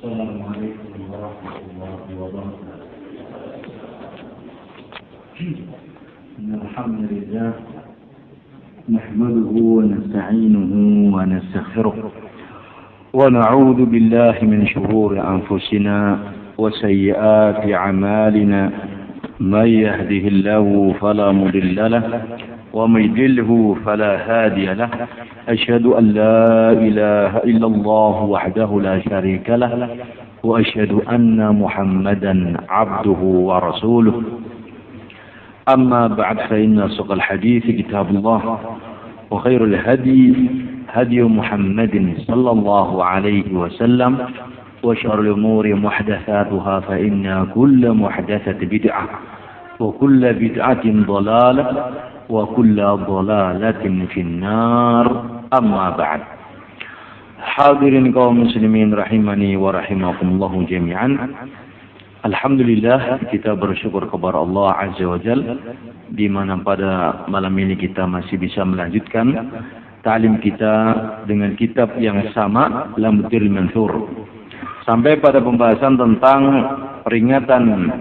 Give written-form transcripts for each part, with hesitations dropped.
السلام عليكم ورحمة الله وبركاته. إن الحمد لله نحمده ونستعينه ونستغفره ونعوذ بالله من شرور أنفسنا وسيئات أعمالنا. من يهده الله فلا مضل له ومن يضلل فلا هادي له. أشهد أن لا إله إلا الله وحده لا شريك له وأشهد أن محمدا عبده ورسوله. أما بعد فإن أصدق الحديث كتاب الله وخير الهدي هدي محمد صلى الله عليه وسلم وشر الأمور محدثاتها فإن كل محدثة بدعة وكل بدعة ضلالة وكل ضلالة في النار. أما بعد. Hadirin kaum muslimin rahimani wa rahimakumullah jami'an. Alhamdulillah, kita bersyukur kepada Allah Azza wa Jalla di mana pada malam ini kita masih bisa melanjutkan ta'lim kita dengan kitab yang sama, Lamdul Mansur. Sampai pada pembahasan tentang peringatan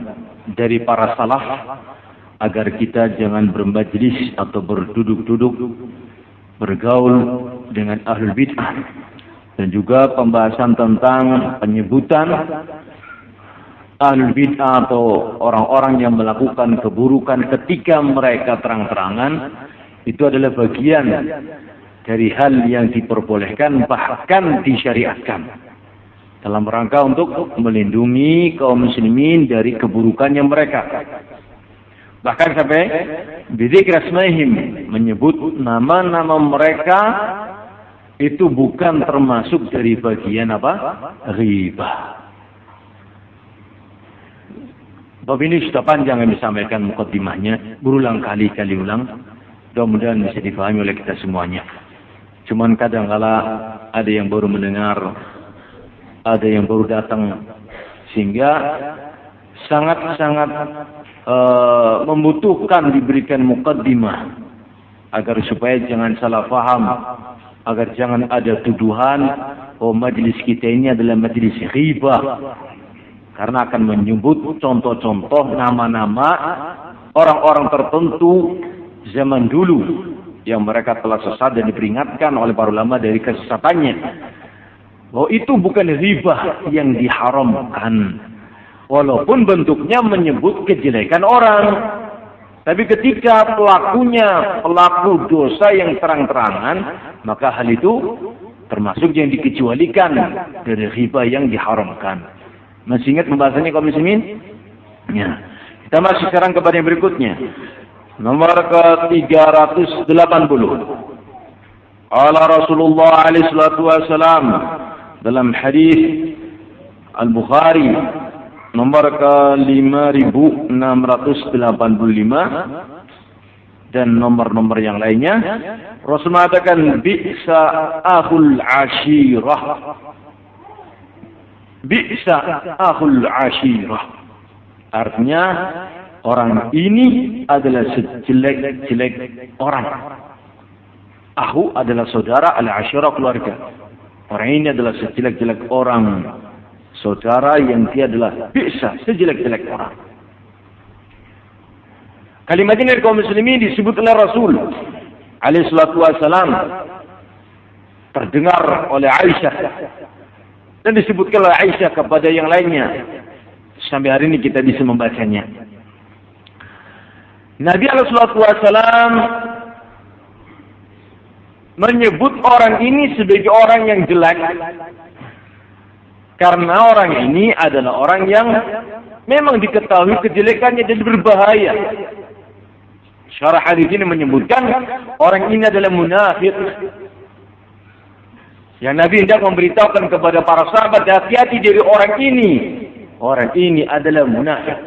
dari para salaf agar kita jangan bermajlis atau berduduk-duduk bergaul dengan ahlul bid'ah, dan juga pembahasan tentang penyebutan ahlul bid'ah atau orang-orang yang melakukan keburukan ketika mereka terang-terangan itu adalah bagian dari hal yang diperbolehkan bahkan disyariatkan dalam rangka untuk melindungi kaum muslimin dari keburukannya mereka. Bahkan sampai bidzikri asmaihim, menyebut nama-nama mereka itu bukan termasuk dari bagian apa? Ghibah. Bab ini sudah panjang yang disampaikan mukaddimahnya, berulang kali ulang. Mudah-mudahan bisa difahami oleh kita semuanya. Cuman kadang-kala ada yang baru mendengar, ada yang baru datang, sehingga sangat-sangat membutuhkan diberikan mukaddimah agar supaya jangan salah faham, agar jangan ada tuduhan oh majelis kita ini adalah majelis ghibah, karena akan menyebut contoh-contoh nama-nama orang-orang tertentu zaman dulu yang mereka telah sesat dan diperingatkan oleh para ulama dari kesesatannya. Bahwa itu bukan ghibah yang diharamkan, walaupun bentuknya menyebut kejelekan orang. Tapi ketika pelaku dosa yang terang-terangan, maka hal itu termasuk yang dikecualikan dari ghibah yang diharamkan. Masih ingat pembahasannya kaum muslimin? Ya. Kita masuk sekarang kepada yang berikutnya. Nomor ke-380. Ala Rasulullah alaihi salatu wasalam dalam hadis Al-Bukhari nomor ke-5685 dan nomor-nomor yang lainnya, Rasul mengatakan bi'sa akhul ashirah. Bi'sa akhul ashirah. Artinya orang ini adalah sejelek-jelek orang. Ahu adalah saudara, al-ashirah keluarga. Orang ini adalah sejelek-jelek orang. Saudara yang dia adalah bi'sa, sejelek-jelek orang. Kalimat ini dari kaum muslimin disebut oleh Rasul alaihi salatu wassalam, terdengar oleh Aisyah dan disebutkan oleh Aisyah kepada yang lainnya. Sampai hari ini kita bisa membacanya. Nabi alaihi salatu wassalam menyebut orang ini sebagai orang yang jelek karena orang ini adalah orang yang memang diketahui kejelekannya dan berbahaya. Syarah hadis ini menyebutkan orang ini adalah munafik. Yang Nabi hendak memberitahukan kepada para sahabat, hati-hati dari orang ini. Orang ini adalah munafik.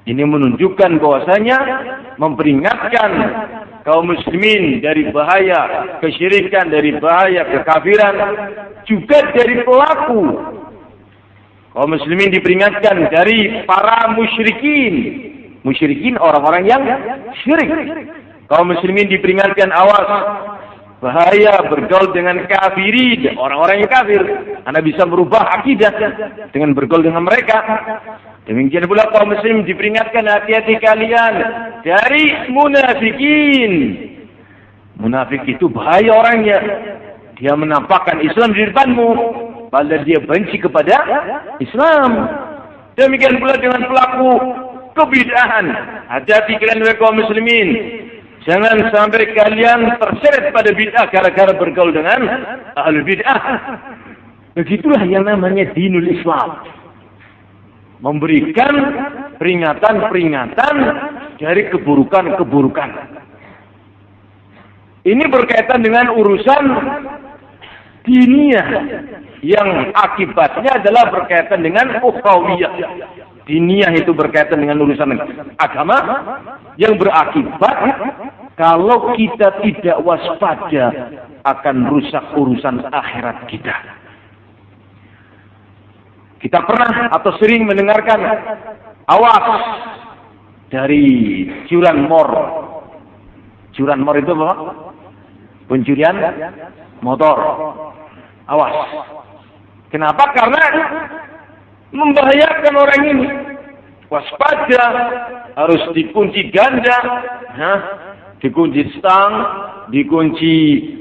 Ini menunjukkan bahwasanya memperingatkan kaum muslimin dari bahaya kesyirikan, dari bahaya kekafiran, juga dari pelaku. Kaum muslimin diperingatkan dari para musyrikin. Musyrikin orang-orang yang syirik. Kaum muslimin diperingatkan awas Bahaya bergaul dengan kafirin, orang-orang yang kafir. Anda bisa merubah akidah dengan bergaul dengan mereka. Demikian pula kaum muslim diperingatkan, hati-hati kalian dari munafikin. Munafik itu bahaya orangnya. Dia menampakkan Islam di depanmu, padahal dia benci kepada Islam. Demikian pula dengan pelaku kebid'ahan. Hati-hati kalian wahai kaum muslimin. Jangan sampai kalian terseret pada bid'ah gara-gara bergaul dengan ahlul bid'ah. Begitulah yang namanya dinul Islam. Memberikan peringatan-peringatan dari keburukan-keburukan. Ini berkaitan dengan urusan diniyah yang akibatnya adalah berkaitan dengan ukhrawiyah. Diniyah itu berkaitan dengan urusan agama yang berakibat kalau kita tidak waspada akan rusak urusan akhirat kita. Kita pernah atau sering mendengarkan awas dari curanmor. Curanmor itu apa? Pencurian motor. Awas. Kenapa? Karena membahayakan orang ini. Waspada, harus dikunci ganda, dikunci stang, dikunci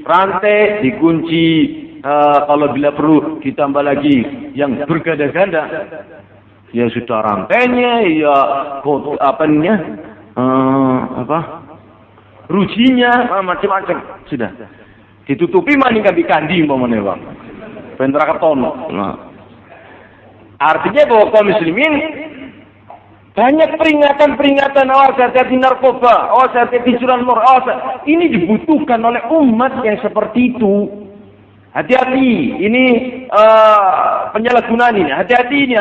rantai, dikunci kalau bila perlu ditambah lagi yang berganda-ganda. Ya sudah rantainya, ya rujinya, macam-macam sudah. Ditutupi maning kandi umpamane, Bang. Ben ra ketono. Nah. Artinya bahwa kaum muslimin banyak peringatan-peringatan, awas hati-hati narkoba, awas hati-hati curanmor, awas. Ini dibutuhkan oleh umat yang seperti itu. Hati-hati, ini penyalahgunaan ini. Hati-hati ini,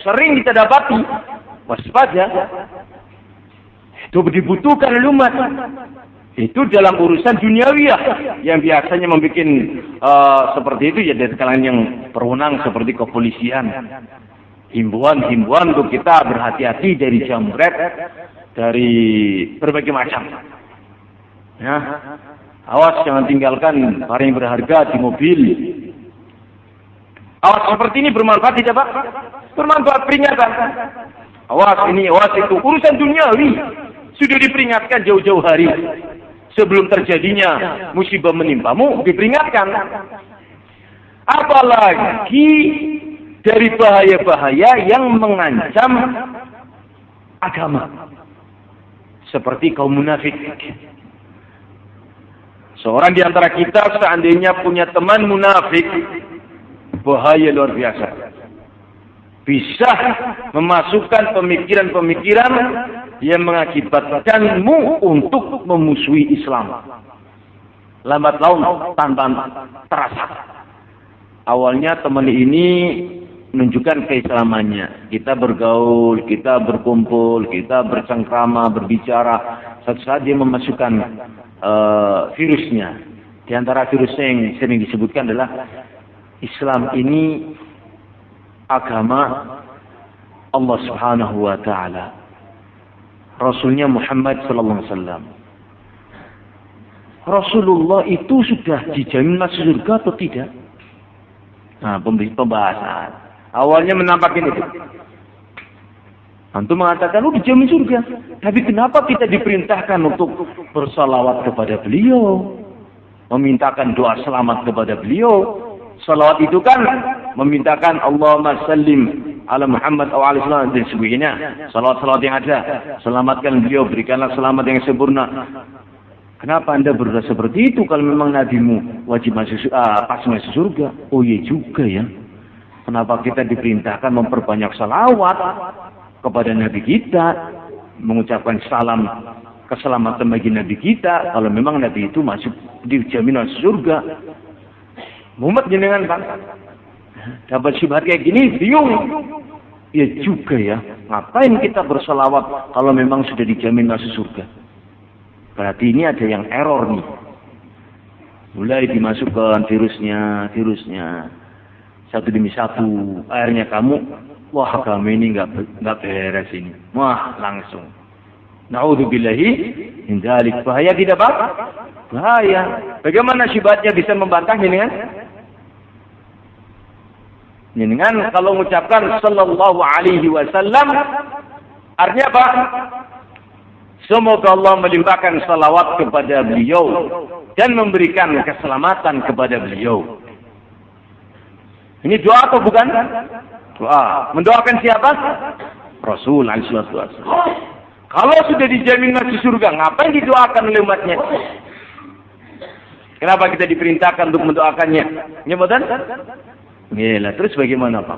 sering kita dapati. Waspada. Itu dibutuhkan oleh umat. Itu dalam urusan duniawiyah yang biasanya membuat seperti itu ya dari kalangan yang berwenang seperti kepolisian. Himbauan-himbauan untuk kita berhati-hati dari jambret, dari berbagai macam. Ya, awas jangan tinggalkan barang yang berharga di mobil. Awas seperti ini bermanfaat tidak Pak? Bermanfaat peringatan. Awas ini, awas itu urusan duniawi sudah diperingatkan jauh-jauh hari. Sebelum terjadinya musibah menimpamu, diperingatkan. Apalagi dari bahaya-bahaya yang mengancam agama. Seperti kaum munafik. Seorang di antara kita seandainya punya teman munafik, bahaya luar biasa. Bisa memasukkan pemikiran-pemikiran yang mengakibatkanmu untuk memusuhi Islam. Lambat laun tanpa terasa. Awalnya teman ini menunjukkan keislamannya. Kita bergaul, kita berkumpul, kita bercengkrama, berbicara. Suatu saat dia memasukkan virusnya. Di antara virusnya yang sering disebutkan adalah Islam ini agama Allah Subhanahu wa taala. Rasulnya Muhammad sallallahu alaihi wasallam. Rasulullah itu sudah dijamin masuk surga atau tidak? Nah, pembahasan. Awalnya menampakkan itu. Antum mengatakan, dijamin surga. Tapi kenapa kita diperintahkan untuk bersalawat kepada beliau? Memintakan doa selamat kepada beliau. Salawat itu kan memintakan Allahumma sallim ala Muhammad wa alaihi wasallam dan sebagainya. Salawat-salawat yang ada. Selamatkan beliau, berikanlah selamat yang sempurna. Kenapa Anda berdoa seperti itu kalau memang nabimu wajib masuk pas masuk surga? Oh iya juga ya. Kenapa kita diperintahkan memperbanyak salawat kepada nabi kita, mengucapkan salam keselamatan bagi nabi kita kalau memang nabi itu masuk dijamin masuk surga? Muhammad jenengan Pak dapat syubhat kayak gini bingung. Ya juga ya. Ngapain kita bersalawat kalau memang sudah dijamin masuk surga? Berarti ini ada yang error nih. Mulai dimasukkan virusnya. Satu demi satu. Akhirnya kamu, wah agama ini nggak beres ini. Wah langsung. Na'udzubillahi min dzalik. Bahaya tidak, Pak? Bahaya. Bagaimana syubhatnya bisa membantah jenengan? Jenengan kalau mengucapkan sallallahu alaihi wasallam artinya apa? Semoga Allah melimpahkan salawat kepada beliau dan memberikan keselamatan kepada beliau. Ini doa atau bukan? Doa. Mendoakan siapa? Rasul alaihi wasallam. Kalau sudah dijamin masuk surga, ngapain didoakan oleh umatnya? Kenapa kita diperintahkan untuk mendoakannya? Nyebutan? Gila, terus bagaimana, Pak?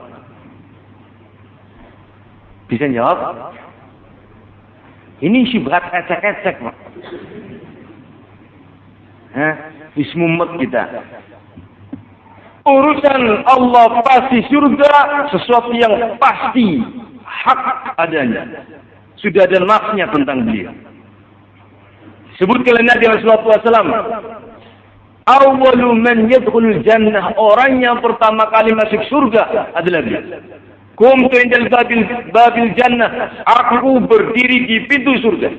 Bisa jawab? Ini syubhat ecek-ecek, Pak. Ismumet kita. Urusan Allah pasti surga, sesuatu yang pasti hak adanya. Sudah ada nasnya tentang beliau. Sebutkan Nabi sallallahu alaihi wasallam, awwalu man yadkhulul jannah, orang yang pertama kali masuk surga adalah beliau. Qumtu indal babil jannah, aku berdiri di pintu surga.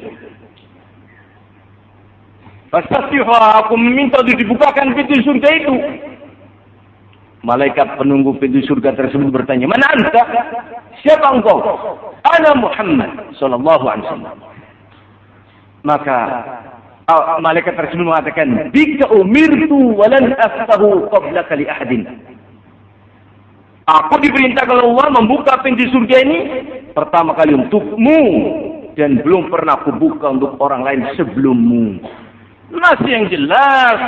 Fastafihu, aku meminta untuk dibukakan pintu surga itu. Malaikat penunggu pintu surga tersebut bertanya, "Mana anta?" "Siapa engkau?" "Ana Muhammad sallallahu alaihi wasallam." Maka malaikat tersebut mengatakan, "Bika umirtu wa lan aftahu qablaka li ahadin." Aku diperintahkan Allah membuka pintu surga ini pertama kali untukmu dan belum pernah aku buka untuk orang lain sebelummu. Masih yang jelas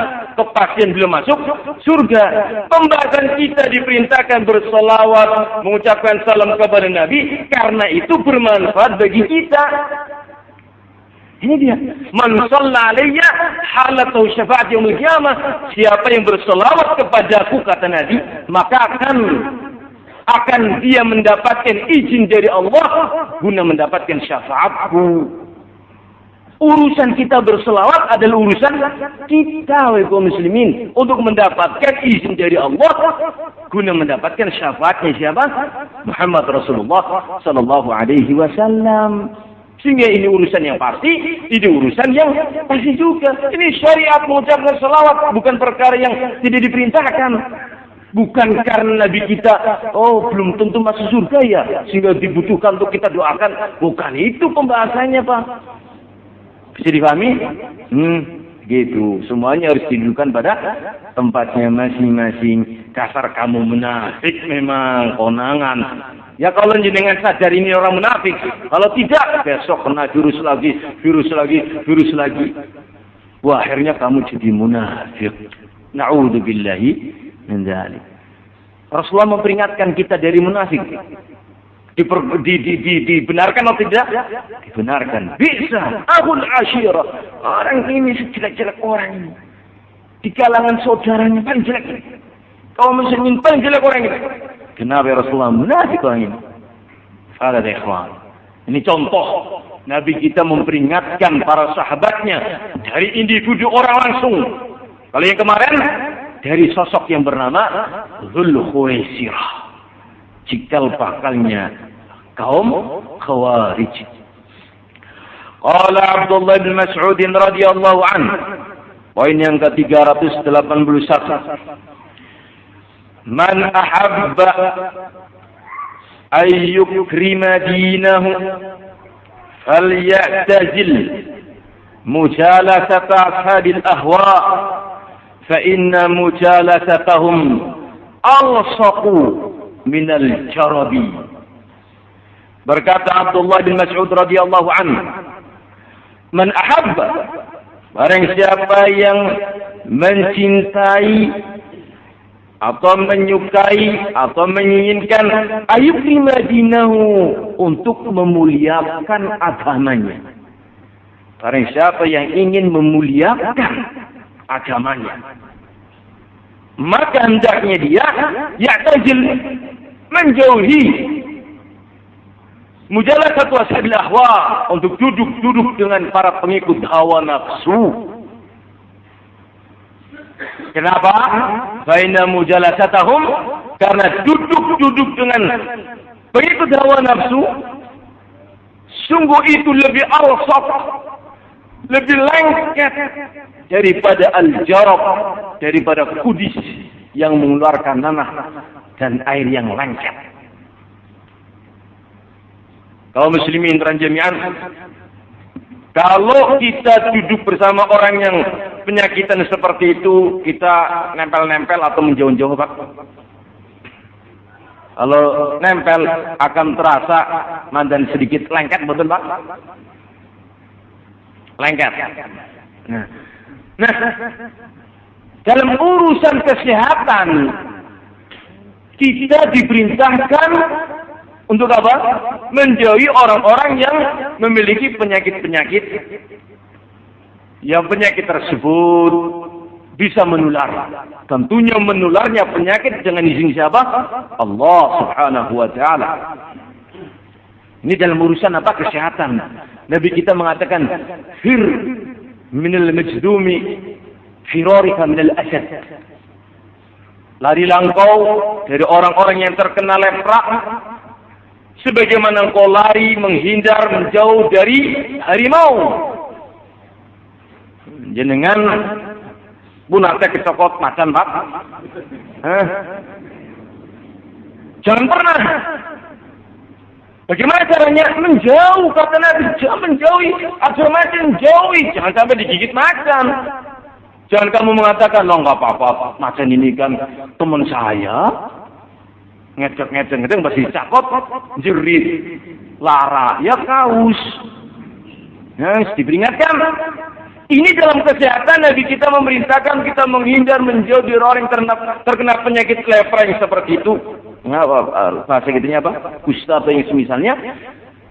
kepastian belum masuk surga. Pembahasan kita diperintahkan berselawat, mengucapkan salam kepada Nabi, karena itu bermanfaat bagi kita. Ini dia. Man shalla alayya halatu syafaat yaumil qiyamah. Siapa yang berselawat kepadaku, kata Nabi, maka akan dia mendapatkan izin dari Allah guna mendapatkan syafaatku. Urusan kita berselawat adalah urusan kita, kaum muslimin, untuk mendapatkan izin dari Allah guna mendapatkan syafaatnya siapa? Muhammad Rasulullah sallallahu alaihi wasallam. Sehingga ini urusan yang pasti, ini urusan yang pasti juga. Ini syariat mengucapkan selawat, bukan perkara yang tidak diperintahkan. Bukan karena Nabi kita, belum tentu masuk surga ya, sehingga dibutuhkan untuk kita doakan. Bukan itu pembahasannya, Pak. Bisa dipahami? Gitu. Semuanya harus didudukan pada tempatnya masing-masing. Kasar kamu munafik memang, konangan. Ya kalau jenengan sadar ini orang munafik. Kalau tidak, besok kena virus lagi. Wah, akhirnya kamu jadi munafik. Na'udzubillahi min dzalik. Rasulullah memperingatkan kita dari munafik. Dibenarkan atau tidak? Dibenarkan. Bisa. Akhul asyirah. Orang ini sejelek-jelek orang ini. Di kalangan saudaranya paling jelek. Kaum muslimin paling jelek orang ini. Kenapa ya Rasulullah munafik orang ini? Ada ikhwan. Ini contoh. Nabi kita memperingatkan para sahabatnya dari individu orang langsung. Kalau yang kemarin dari sosok yang bernama Dzul Khuwaisirah. Cikal bakalnya kaum Khawarij. Qala Abdullah bin Mas'ud radhiyallahu anhu. Poin yang ke-381. Man ahabba ay yukrima dinahu falyatazil mujalasata ashabil ahwa fa inna mujalasatahum alsaqu minal jarabi. Berkata Abdullah bin Mas'ud radhiyallahu anhu, man ahabba, barang siapa yang mencintai atau menyukai atau menginginkan ayukrima dinahu, untuk memuliakan agamanya. Barang siapa yang ingin memuliakan agamanya, maka hendaknya dia ya'tazil, menjauhi mujalasatu ashabil ahwa, untuk duduk dengan para pengikut hawa nafsu. Kenapa? Baina mujalasatahum, karena duduk dengan pengikut hawa nafsu Sungguh itu lebih alsaf, lebih lengket daripada al-jarab, daripada kudis yang mengeluarkan nanah dan air yang lengket. Kaum muslimin jami'an, kalau kita duduk bersama orang yang penyakitan seperti itu, kita nempel-nempel atau menjauh-jauh, Pak? Kalau nempel akan terasa mandan sedikit lengket, betul, Pak? Lengket. Nah, dalam urusan kesehatan kita diperintahkan untuk apa? Menjauhi orang-orang yang memiliki penyakit-penyakit yang penyakit tersebut bisa menular. Tentunya menularnya penyakit dengan izin siapa? Allah Subhanahu wa taala. Ini dalam urusan apa? Kesehatan. Nabi kita mengatakan, "Fir minal majdumi firarika minal asad." Larilah engkau dari orang-orang yang terkena lepra sebagaimana engkau lari menghindar menjauh dari harimau. Jenengan punate kecokot macan, Pak. Jangan pernah. Bagaimana caranya? Menjauh, kata Nabi. Jangan menjauhi. Ada macan, jauhi. Jangan sampai digigit macan. Jangan kamu mengatakan, loh nggak apa-apa, macan ini kan teman saya. Ngecek pasti cakot, jerit, lara, ya kaus. Ya, diperingatkan. Ini dalam kesehatan Nabi kita memerintahkan kita menghindar menjauh dari orang yang terkena penyakit lepra yang seperti itu. Bahasa gitunya apa? Kusta atau yang semisalnya,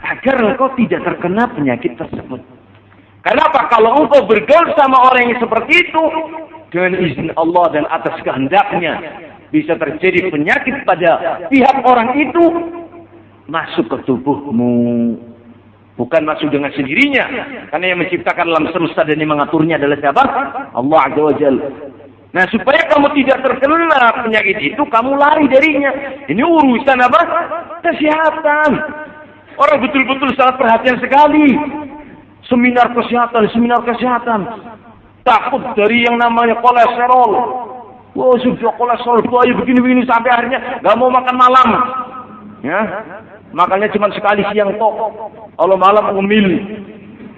agar engkau tidak terkena penyakit tersebut. Kenapa? Kalau engkau bergaul sama orang yang seperti itu, dengan izin Allah dan atas kehendaknya, bisa terjadi penyakit pada pihak orang itu masuk ke tubuhmu. Bukan masuk dengan sendirinya. Karena yang menciptakan alam semesta dan yang mengaturnya adalah siapa? Allah Azza wa Jalla. Nah, supaya kamu tidak terkena penyakit itu, kamu lari darinya. Ini urusan apa? Kesehatan. Orang betul-betul sangat perhatian sekali. Seminar kesehatan. Takut dari yang namanya kolesterol. Wah, sudah kolesterol bahaya begini-begini sampai akhirnya nggak mau makan malam. Ya, makannya cuma sekali siang tok. Kalau malam ngemil.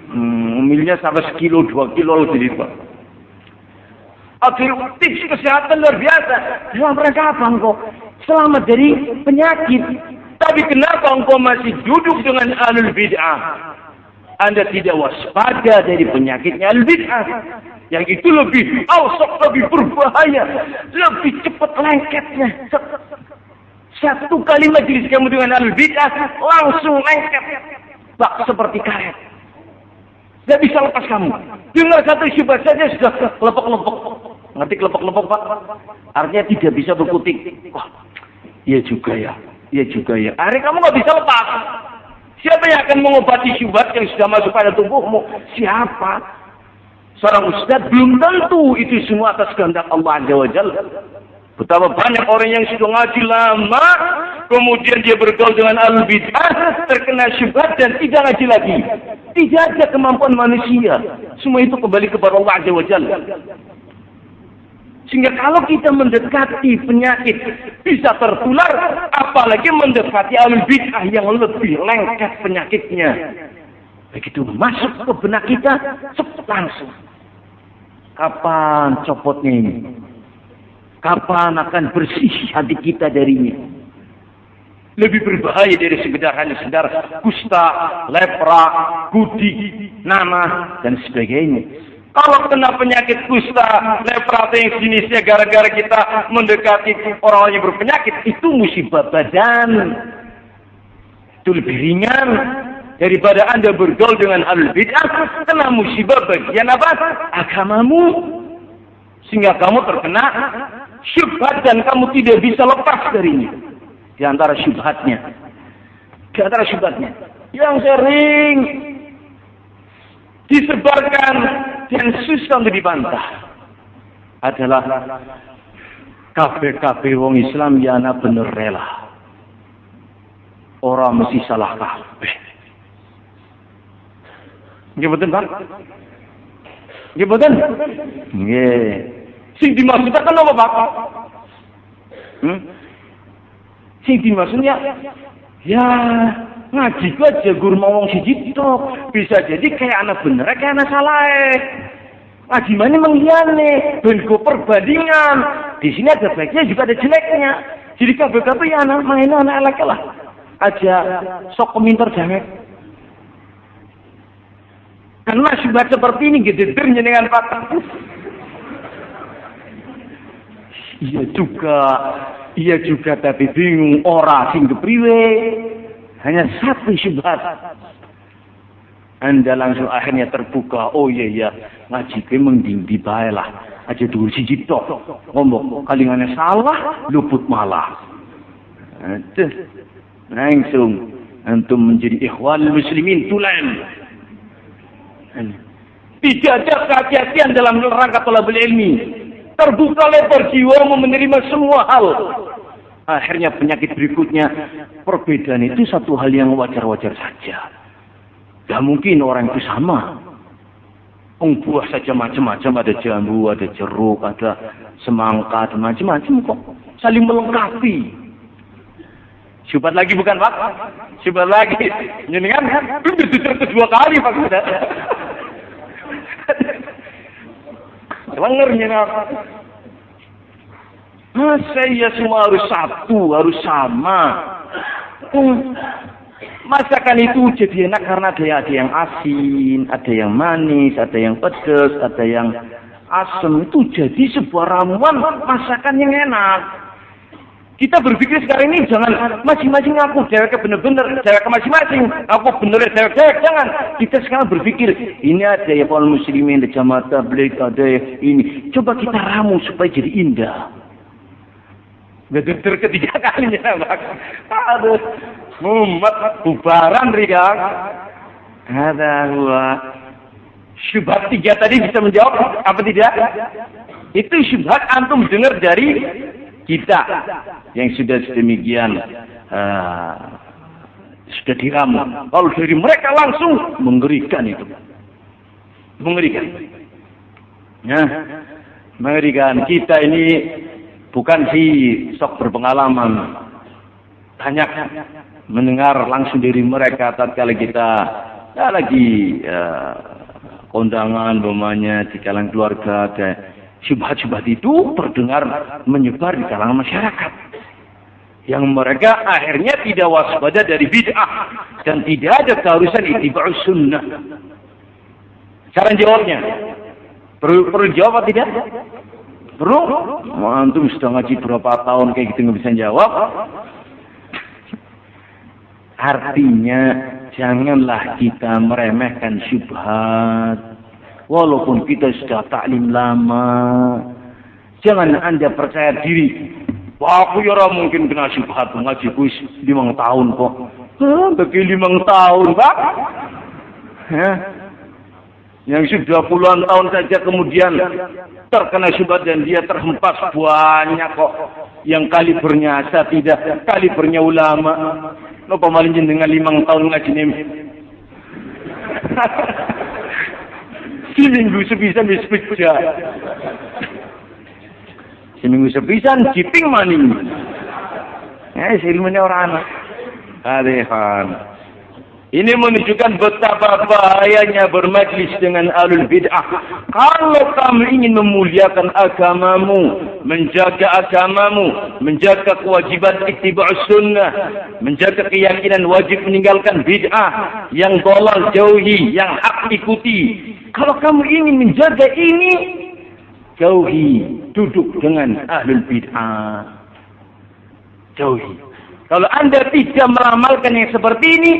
Ngemilnya sampai 1 kilo, 2 kilo lebih, Pak. Tips kesehatan luar biasa. Dalam rangka apa engkau selamat dari penyakit? Tapi kenapa engkau masih duduk dengan ahlul bid'ah? Anda tidak waspada dari penyakitnya ahlul bid'ah. Yang itu lebih awsaq, lebih berbahaya, lebih cepat lengketnya. Satu kali majelis kamu dengan ahlul bid'ah langsung lengket, bak seperti karet. Tidak bisa lepas kamu. Dengar satu syubhat saja sudah kelepok-kelepok. Ngerti kelepok-kelepok, Pak? Artinya tidak bisa berkutik. Wah, iya juga ya. Akhirnya kamu nggak bisa lepas. Siapa yang akan mengobati syubhat yang sudah masuk pada tubuhmu? Siapa? Seorang ustaz? Belum tentu. Itu semua atas kehendak Allah Azza wa Jalla. Betapa banyak orang yang sudah ngaji lama, kemudian dia bergaul dengan ahlul bid'ah, terkena syubhat dan tidak ngaji lagi. Tidak ada kemampuan manusia. Semua itu kembali kepada Allah Azza wa Jalla. Sehingga kalau kita mendekati penyakit bisa tertular, apalagi mendekati ahlul bid'ah yang lebih lengket penyakitnya. Begitu masuk ke benak kita, langsung. Kapan copotnya ini? Kapan akan bersih hati kita darinya? Lebih berbahaya dari hanya sekedar kusta, lepra, kudik, nanah, dan sebagainya. Kalau kena penyakit kusta, lepra, atau yang jenisnya gara-gara kita mendekati orang yang berpenyakit, itu musibah badan. Itu lebih ringan daripada Anda bergaul dengan ahlul bid'ah, kena musibah bagian apa? Agamamu. Sehingga kamu terkena syubhat dan kamu tidak bisa lepas darinya. Di antara syubhatnya. Yang sering disebarkan dan susah untuk dibantah adalah kabeh wong Islam ya ana bener rela. Orang mesti salah kabeh. Nggih mboten, Pak? Nggih mboten? Nggih. Sing dimaksudkan apa, Pak? Sing dimaksudnya ya ngaji ku aja guru ngomong siji tok. Bisa jadi kayak anak bener, kayak anak salah. Ngaji mana mengiane, ben go perbandingan. Di sini ada baiknya juga ada jeleknya. Jadi kabeh-kabeh ya anak mainan anak elek lah. Aja sok komentar jangan. Karena syubhat seperti ini gitu dengan Pak. Iya juga tapi bingung ora sing kepriwe. Hanya satu syubhat. Anda langsung akhirnya terbuka. Oh iya ngaji ke mendindi bae lah. Aja dulu siji tok. Ngomong kalingane salah luput malah. Langsung antum menjadi ikhwan muslimin tulen. Tidak ada kehati-hatian dalam rangka thalabul ilmi. Terbuka lebar jiwamu menerima semua hal. Akhirnya penyakit berikutnya, perbedaan itu satu hal yang wajar-wajar saja. Gak mungkin orang itu sama. Buah saja macam-macam, ada jambu, ada jeruk, ada semangka, ada macam-macam kok. Saling melengkapi. Syubhat lagi bukan Pak? Syubhat lagi. Jenengan belum ditutur kedua kali Pak. Lengernya apa? Saya semua harus satu, harus sama. Masakan itu jadi enak karena ada yang asin, ada yang manis, ada yang pedas, ada yang asam. Itu jadi sebuah ramuan masakan yang enak. Kita berpikir sekarang ini jangan masing-masing aku dewek bener-bener, dewek masing-masing, aku bener dewek, jangan. Kita sekarang berpikir ini ada ya kaum muslimin, ada jamaah tabligh, ada ini. Coba kita ramu supaya jadi indah. Betul ketiga kalinya, Pak. Aduh, mumet bubaran riak. Ada gua. Syubhat 3 tadi bisa menjawab apa tidak? Itu syubhat antum dengar dari kita yang sudah sedemikian sudah diramu. Kalau dari mereka langsung mengerikan itu, mengerikan. Ya, mengerikan. Kita ini bukan si sok berpengalaman, banyak mendengar langsung dari mereka tatkala kita lagi kondangan, umpamanya di kalangan keluarga ada. Syubhat-syubhat itu terdengar menyebar di kalangan masyarakat. Yang mereka akhirnya tidak waspada dari bid'ah. Dan tidak ada keharusan ittiba'us sunnah. Cara jawabnya? Perlu jawab atau tidak? Perlu? Antum sudah ngaji berapa tahun kayak gitu nggak bisa jawab. Artinya janganlah kita meremehkan syubhat. Walaupun kita sudah taklim lama, jangan Anda percaya diri. Wah, aku ya mungkin kena syubhat ngaji kuis 5 tahun kok. Bagi 5 tahun, Pak. Yang sudah puluhan tahun saja kemudian terkena syubhat dan dia terhempas banyak kok. Yang kalibernya saya tidak, kalibernya ulama. Napa malih jenengan 5 tahun ngaji nih. Seminggu sepisan wis pecah. Seminggu sepisan jiping maning. Ilmunya orang anak. Adehan. Ini menunjukkan betapa bahayanya bermajlis dengan ahlul bid'ah. Kalau kamu ingin memuliakan agamamu, menjaga agamamu, menjaga kewajiban ittiba'us sunnah, menjaga keyakinan wajib meninggalkan bid'ah, yang dhalal jauhi, yang hak ikuti. Kalau kamu ingin menjaga ini, jauhi, duduk dengan ahlul bid'ah. Jauhi. Kalau Anda tidak meramalkan yang seperti ini,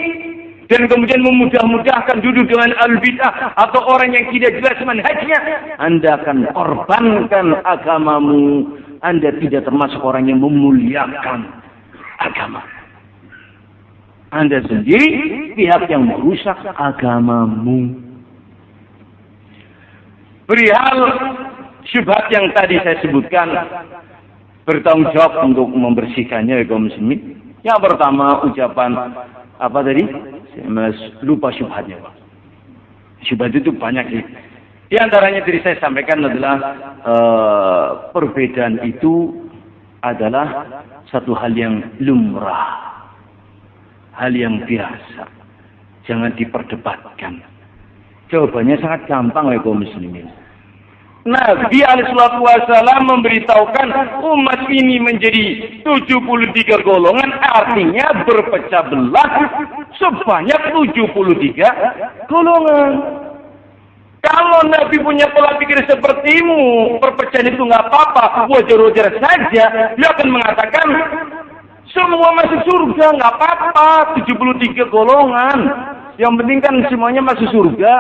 dan kemudian memudah-mudahkan duduk dengan ahlul bid'ah atau orang yang tidak jelas manhajnya, Anda akan korbankan agamamu. Anda tidak termasuk orang yang memuliakan agama. Anda sendiri pihak yang merusak agamamu. Perihal syubhat yang tadi saya sebutkan, bertanggung jawab untuk membersihkannya ya kaum muslimin. Yang pertama ucapan apa tadi? Saya lupa syubhatnya, Pak. Syubhat itu banyak sih. Di antaranya tadi saya sampaikan adalah perbedaan itu adalah satu hal yang lumrah, hal yang biasa. Jangan diperdebatkan. Jawabannya sangat gampang ya kaum muslimin. Nabi SAW memberitahukan umat ini menjadi 73 golongan, artinya berpecah belah sebanyak 73 golongan. Kalau Nabi punya pola pikir sepertimu, perpecahan itu nggak apa-apa, wajar-wajar saja, dia akan mengatakan semua masuk surga, nggak apa-apa, 73 golongan. Yang penting kan semuanya masuk surga.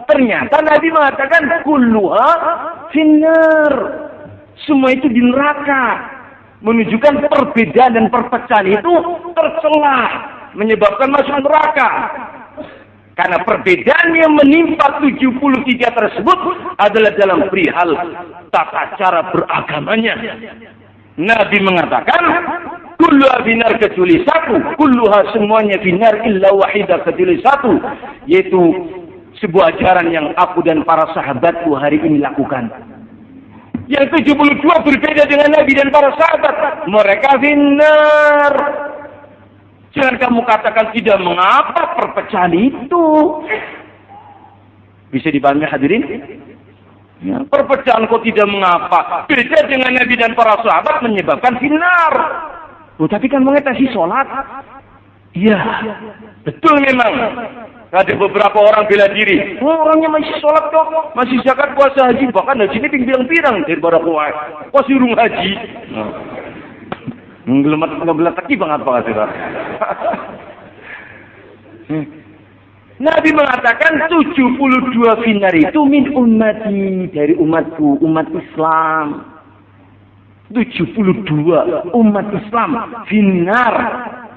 Ternyata Nabi mengatakan kulluha finnar. Semua itu di neraka. Menunjukkan perbedaan dan perpecahan itu tercela, menyebabkan masuk neraka. Karena perbedaan yang menimpa 73 tersebut adalah dalam perihal tata cara beragamanya. Nabi mengatakan kulluha binar kecuali satu, kulluha semuanya binar illa wahidah kecuali satu, yaitu sebuah ajaran yang aku dan para sahabatku hari ini lakukan. Yang 72 berbeda dengan Nabi dan para sahabat, mereka binar. Jangan kamu katakan tidak mengapa perpecahan itu. Bisa dipahami hadirin? Ya, perpecahan kok tidak mengapa. Beda dengan Nabi dan para sahabat menyebabkan binar. Oh, tapi kan mengatasi sholat. Iya, betul memang. Ada beberapa orang bela diri. Oh, orangnya masih sholat kok, masih zakat, puasa, haji. Bahkan haji ini pirang-pirang daripada kuat. Kok suruh haji? Ngebelat lagi bang apa kata? Nabi mengatakan 72 finar itu min ummati, dari umatku, umat Islam. 72 umat Islam finar.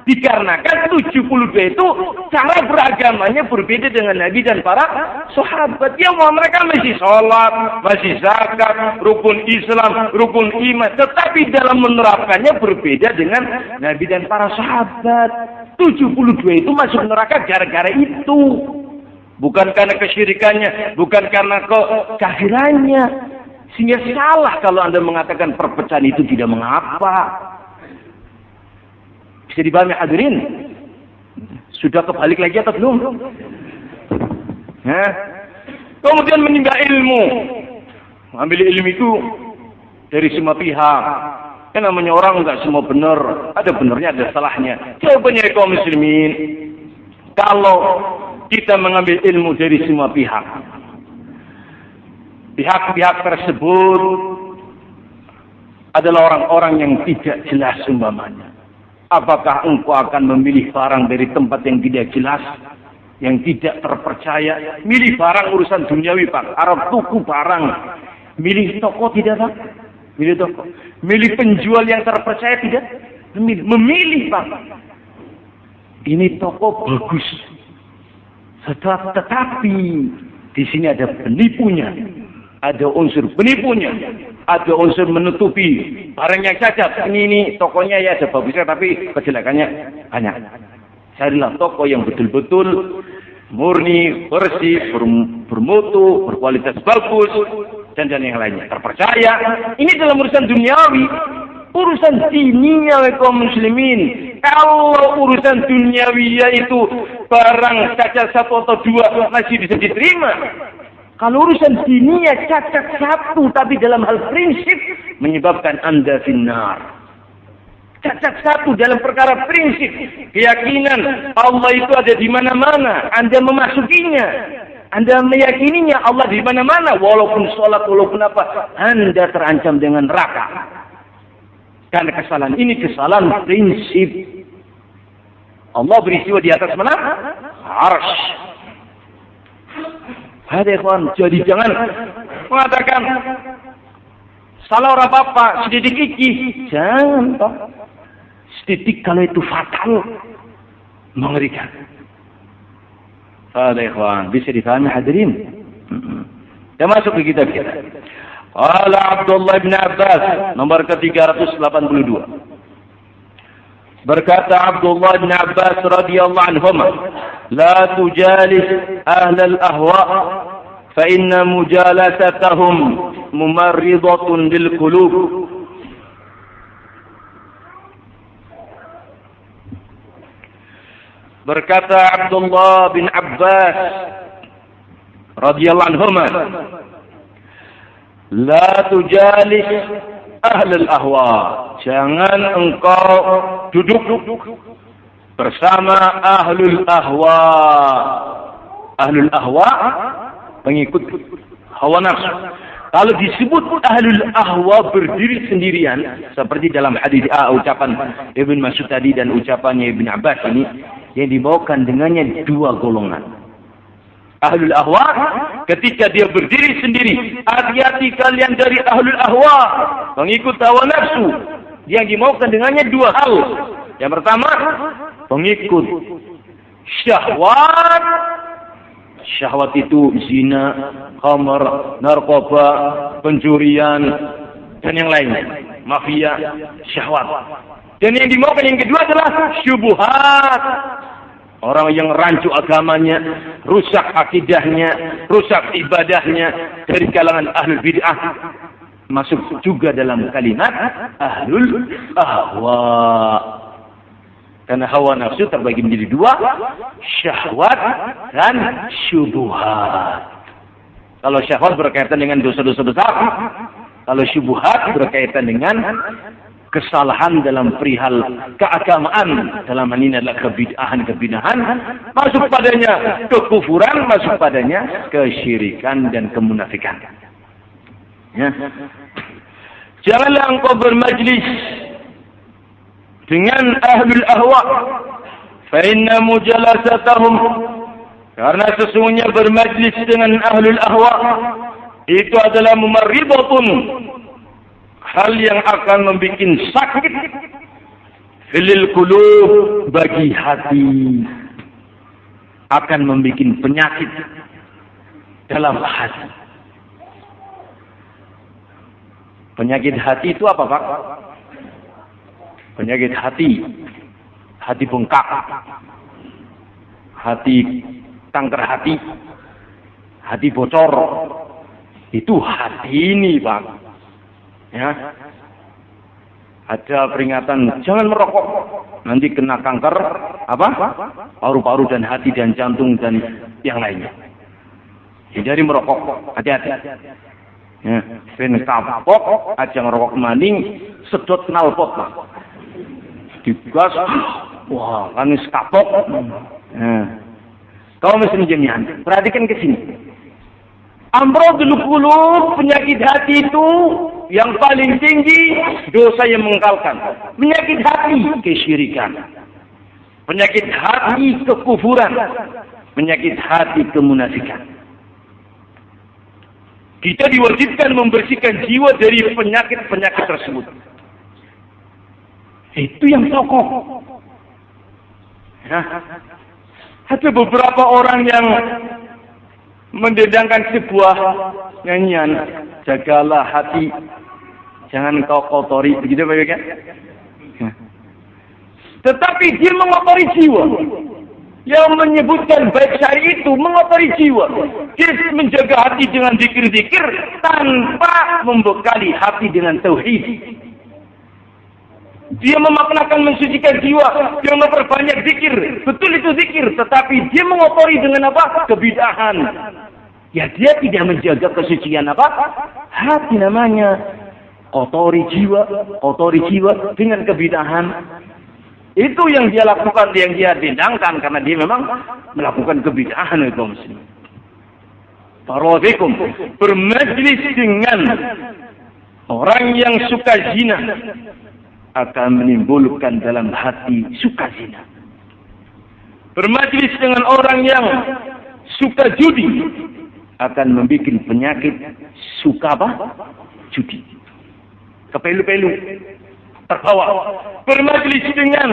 Dikarenakan 72 itu cara beragamanya berbeda dengan Nabi dan para sahabat. Ya, mereka masih sholat, masih zakat, rukun Islam, rukun iman. Tetapi dalam menerapkannya berbeda dengan Nabi dan para sahabat. 72 itu masuk neraka gara-gara itu. Bukan karena kesyirikannya, bukan karena kekafirannya. Sehingga salah kalau Anda mengatakan perpecahan itu tidak mengapa. Bisa dipahami hadirin? Sudah kebalik lagi atau belum? Kemudian menimba ilmu. Ambil ilmu itu dari semua pihak. Kan namanya orang enggak semua benar. Ada benarnya, ada salahnya. Jawabannya kaum muslimin, kalau kita mengambil ilmu dari semua pihak, pihak-pihak tersebut adalah orang-orang yang tidak jelas umpamanya. Apakah engkau akan memilih barang dari tempat yang tidak jelas, yang tidak terpercaya? Milih barang urusan duniawi, Pak. Arab tuku barang. Milih toko tidak, Pak? Milih toko. Milih penjual yang terpercaya tidak? Memilih, Pak. Ini toko bagus. Tetapi di sini ada penipunya. Ada unsur penipunya, ada unsur menutupi barang yang cacat. Ini tokonya ya ada bagusnya, tapi kejelekannya banyak. Carilah toko yang betul-betul murni, bersih, bermutu, berkualitas bagus, dan yang lainnya. Terpercaya. Ini dalam urusan duniawi. Urusan dininya kaum muslimin. Kalau urusan duniawi yaitu barang cacat satu atau dua masih bisa diterima. Kalau urusan dinia cacat satu tapi dalam hal prinsip menyebabkan Anda finnar. Cacat satu dalam perkara prinsip, keyakinan Allah itu ada di mana-mana, Anda memasukinya. Anda meyakininya Allah di mana-mana, walaupun sholat, walaupun apa, Anda terancam dengan neraka. Karena kesalahan ini kesalahan prinsip. Allah beristiwa di atas mana? Arsy. Hadirin ikhwan, jadi jangan mengatakan salah orang apa, sedidik iki. Jangan, toh. Sedidik kalau itu fatal, mengerikan. Hadirin ikhwan, bisa difahami hadirin? Kita masuk ke kitab kita. Qala Abdullah bin Abbas, nomor ke-382. Berkata Abdullah bin Abbas radhiyallahu anhuma, "La tujalis ahlal ahwa fa inna mujalasatahum mumarridatun lil qulub." Berkata Abdullah bin Abbas radhiyallahu anhuma, "La tujalis ahlul ahwa." Jangan engkau duduk bersama ahlul ahwa. Ahlul ahwa, pengikut hawa nafsu. Kalau disebut ahlul ahwa berdiri sendirian, seperti dalam hadis ucapan Ibn Mas'ud tadi dan ucapannya Ibn Abbas ini, yang dibawakan dengannya dua golongan. Ahlul ahwa, ketika dia berdiri sendiri, hati-hati kalian dari ahlul ahwa, pengikut hawa nafsu. Yang dimaukan dengannya dua hal. Yang pertama, pengikut syahwat. Syahwat itu zina, khamar, narkoba, pencurian, dan yang lain. Mafia, syahwat. Dan yang dimaukan yang kedua adalah syubuhat. Orang yang rancu agamanya, rusak akidahnya, rusak ibadahnya, dari kalangan ahlul bid'ah. Masuk juga dalam kalimat ahlul ahwa. Karena hawa nafsu terbagi menjadi dua, syahwat dan syubuhat. Kalau syahwat berkaitan dengan dosa-dosa besar, kalau syubuhat berkaitan dengan kesalahan dalam perihal keagamaan, dalam hal ini adalah kebid'ahan, masuk padanya kekufuran, masuk padanya kesyirikan dan kemunafikan. Ya. Janganlah engkau bermajlis dengan ahlul ahwa, fa inna mujalasatahum, karena sesungguhnya bermajlis dengan ahlul ahwa itu adalah mumarridatun, hal yang akan membuat sakit fil qulub, bagi hati, akan membuat penyakit dalam hati. Penyakit hati itu apa, Pak? Penyakit hati, hati bengkak, hati kanker hati, hati bocor. Itu hati ini, Pak. Ya. Ada peringatan jangan merokok, nanti kena kanker apa? Paru-paru dan hati dan jantung dan yang lainnya. Hindari merokok, hati-hati. Ya, ben kapok aja ngerokok maning, sedot knalpot, Pak. Digas, wah, kan wis kapok. Nah. Kau mesti menjemian. Perhatikan ke sini. Amradul qulub, penyakit hati itu yang paling tinggi dosa yang mengengkalkan. Penyakit hati kesyirikan. Penyakit hati kekufuran. Penyakit hati kemunafikan. Kita diwajibkan membersihkan jiwa dari penyakit-penyakit tersebut. Itu yang pokok. Ya. Ada beberapa orang yang mendendangkan sebuah nyanyian, jagalah hati, jangan kau kotori, begitu Pak kan? Ya. Tetapi dia mengotori jiwa. Yang menyebutkan baik syari itu mengotori jiwa. Dia menjaga hati dengan zikir-zikir tanpa membekali hati dengan tauhid. Dia memaknakan mensucikan jiwa, dia memperbanyak zikir. Betul itu zikir, tetapi dia mengotori dengan apa? Kebid'ahan. Ya dia tidak menjaga kesucian apa? Hati namanya. Kotori jiwa dengan kebid'ahan. Itu yang dia lakukan, yang dia dendangkan karena dia memang melakukan kebid'ahan itu muslim. Barakallahu bermajlis dengan orang yang suka zina akan menimbulkan dalam hati suka zina. Bermajlis dengan orang yang suka judi akan membuat penyakit suka apa? Judi. Kepelu-pelu, terbawa. Bermajlis dengan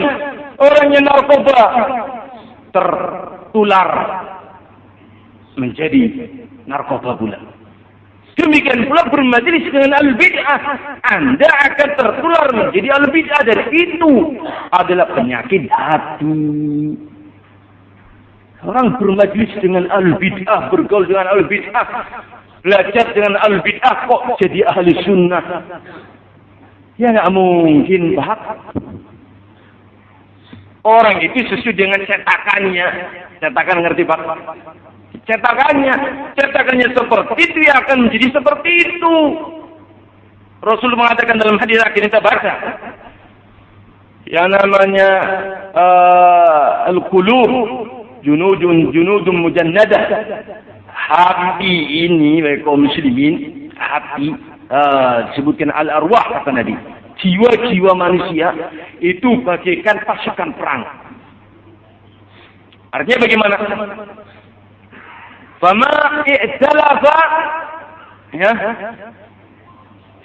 orang yang narkoba, tertular menjadi narkoba pula. Demikian pula bermajelis dengan al-bid'ah, Anda akan tertular menjadi al-bid'ah, dan itu adalah penyakit hati. Orang bermajelis dengan al-bid'ah, bergaul dengan al-bid'ah, belajar dengan al-bid'ah, kok jadi ahli sunnah? Ya nggak mungkin, Pak. Orang itu sesuai dengan cetakannya. Cetakan ngerti, Pak? Cetakannya seperti itu, ya akan menjadi seperti itu. Rasul mengatakan dalam hadis akhir kita baca, yang namanya al-qulub junudun mujannadah. Hati ini, kaum muslimin, hati disebutkan al-arwah, kata Nabi. Jiwa-jiwa manusia itu bagaikan pasukan perang. Artinya bagaimana? Fama i'talafa, ya,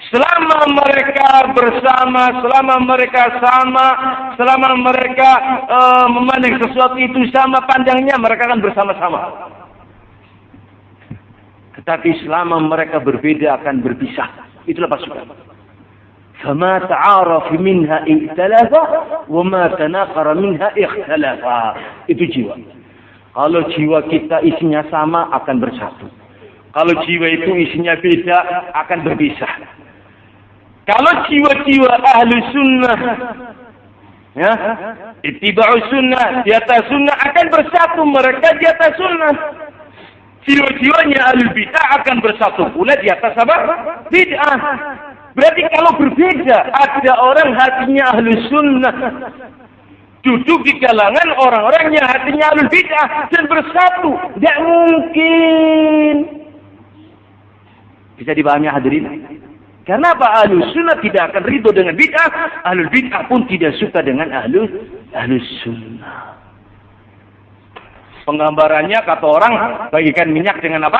selama mereka bersama, selama mereka sama, selama mereka memandang sesuatu itu sama pandangnya, mereka akan bersama-sama. Tetapi selama mereka berbeda akan berpisah. Itulah pasukan. Fama ta'araf minha i'talafa wa ma tanaqara minha ikhtalafa. Itu jiwa. Kalau jiwa kita isinya sama, akan bersatu. Kalau jiwa itu isinya beda, akan berpisah. Kalau jiwa-jiwa ahlu sunnah, ya, ittiba'u sunnah, di atas sunnah, akan bersatu mereka di atas sunnah. Jiwa-jiwanya ahlu bid'ah akan bersatu pula di atas apa? Bid'ah. Berarti kalau berbeda, ada orang hatinya ahlu sunnah, duduk di kalangan orang-orang yang hatinya ahlul bid'ah dan bersatu. Tidak mungkin. Bisa dipahami hadirin? Karena apa? Ahlus sunnah tidak akan ridho dengan bid'ah. Ahlul bid'ah pun tidak suka dengan ahlus sunnah. Penggambarannya kata orang, bagikan minyak dengan apa?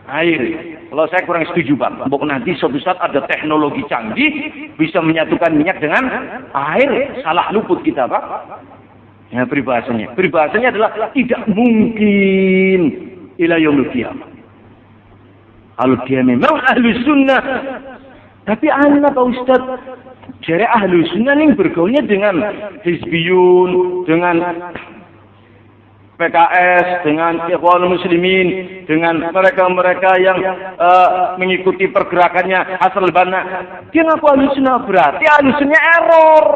Air. Kalau saya kurang setuju, Pak. Nanti suatu saat ada teknologi canggih bisa menyatukan minyak dengan air, salah luput kita, Pak. Ya, peribahasanya. Peribahasanya adalah tidak mungkin ila yaumil qiyamah. Kalau dia memang ahlu sunnah, tapi anak Pak Ustaz, jadi ahlu sunnah ini bergaulnya dengan hizbiyun, dengan PKS, dengan Ikhwanul Muslimin, dengan mereka-mereka yang mengikuti pergerakannya Hasan al-Banna. Dia ngaku ahlussunnah, berarti ahlussunnah error.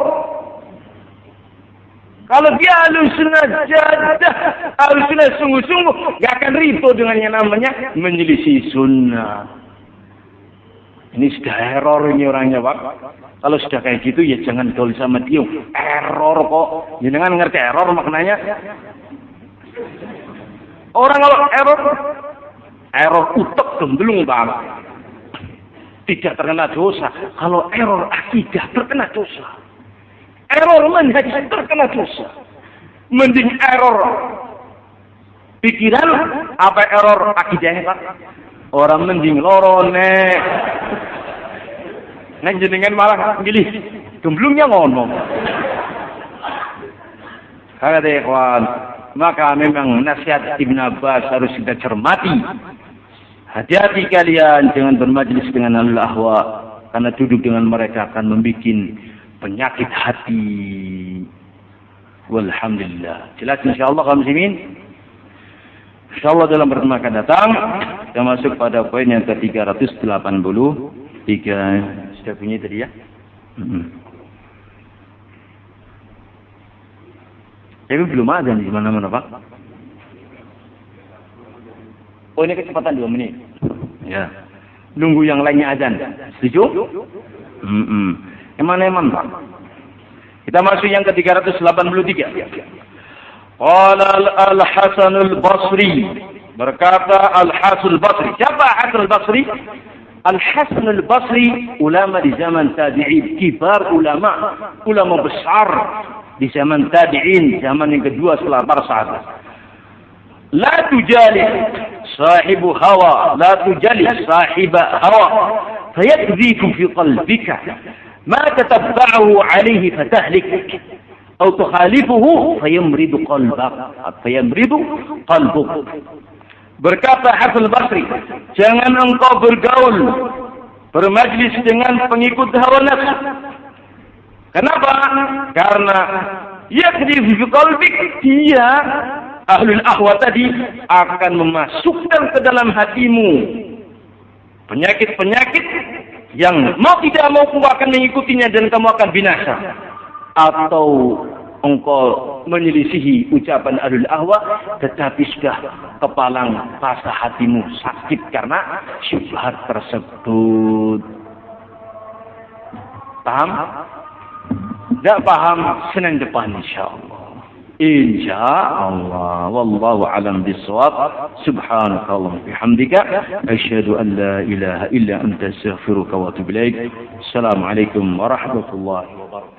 Kalau dia ahlussunnah jadah, ahlussunnah sungguh-sungguh, gak akan ribut dengan yang namanya menyelisih sunnah. Ini sudah error ini orangnya, Pak. Kalau sudah kayak gitu, ya jangan gaul sama dia. Error kok. Jangan ngerti error maknanya. Orang kalau error utek gemblung, Bang, tidak terkena dosa. Kalau error akidah terkena dosa. Error manhaj terkena dosa. Mending error pikiran apa error akidahnya, Pak? Orang mending lorone. Neng jenengan malah gilih gemblungnya ngomong. Kata ikhwan, maka memang nasihat Ibn Abbas harus kita cermati. Hati-hati kalian jangan bermajlis dengan ahlul ahwa, karena duduk dengan mereka akan membuat penyakit hati. Walhamdulillah. Jelas insyaallah kaum muslimin. Insyaallah dalam pertemuan akan datang kita masuk pada poin yang ke-383. Sudah bunyi tadi ya? Tapi belum ada di mana-mana, Pak. Oh, ini kecepatan 2 menit. Ya. Nunggu yang lainnya azan. Setuju? Eman-eman, Pak. Kita masuk yang ke-383. Qala Al-Hasan Al-Basri. Berkata Al-Hasan Al-Basri. Siapa Hasan Al-Basri? Al-Hasan Al-Basri ulama di zaman tabi'in, kibar ulama besar di zaman tabi'in, zaman yang kedua setelah para sahabat. La tujalis sahibu hawa, la tujalis sahiba hawa, fayakdhiku fi qalbika ma tatabba'uhu alayhi fatahlik, atau tukhalifuhu fayamridu qalbak, fayamridu qalbuk. Berkata Hasan Basri, jangan engkau bergaul, bermajlis dengan pengikut hawa nafsu. Kenapa? Karena yakni fi qalbik, dia ahlul ahwa tadi akan memasukkan ke dalam hatimu penyakit-penyakit yang mau tidak mau kamu akan mengikutinya dan kamu akan binasa. Atau engkau menyelisihi ucapan ahlul ahwa, tetapi sudah kepalang rasa hatimu sakit karena syubhat tersebut. Paham? Tidak paham, Senin depan insyaallah. Insyaallah. Wallahu a'lam bishawab. Subhanakallahumma bihamdika asyhadu an la ilaha illa anta astaghfiruka wa atubu ilaik. Assalamualaikum warahmatullahi wabarakatuh.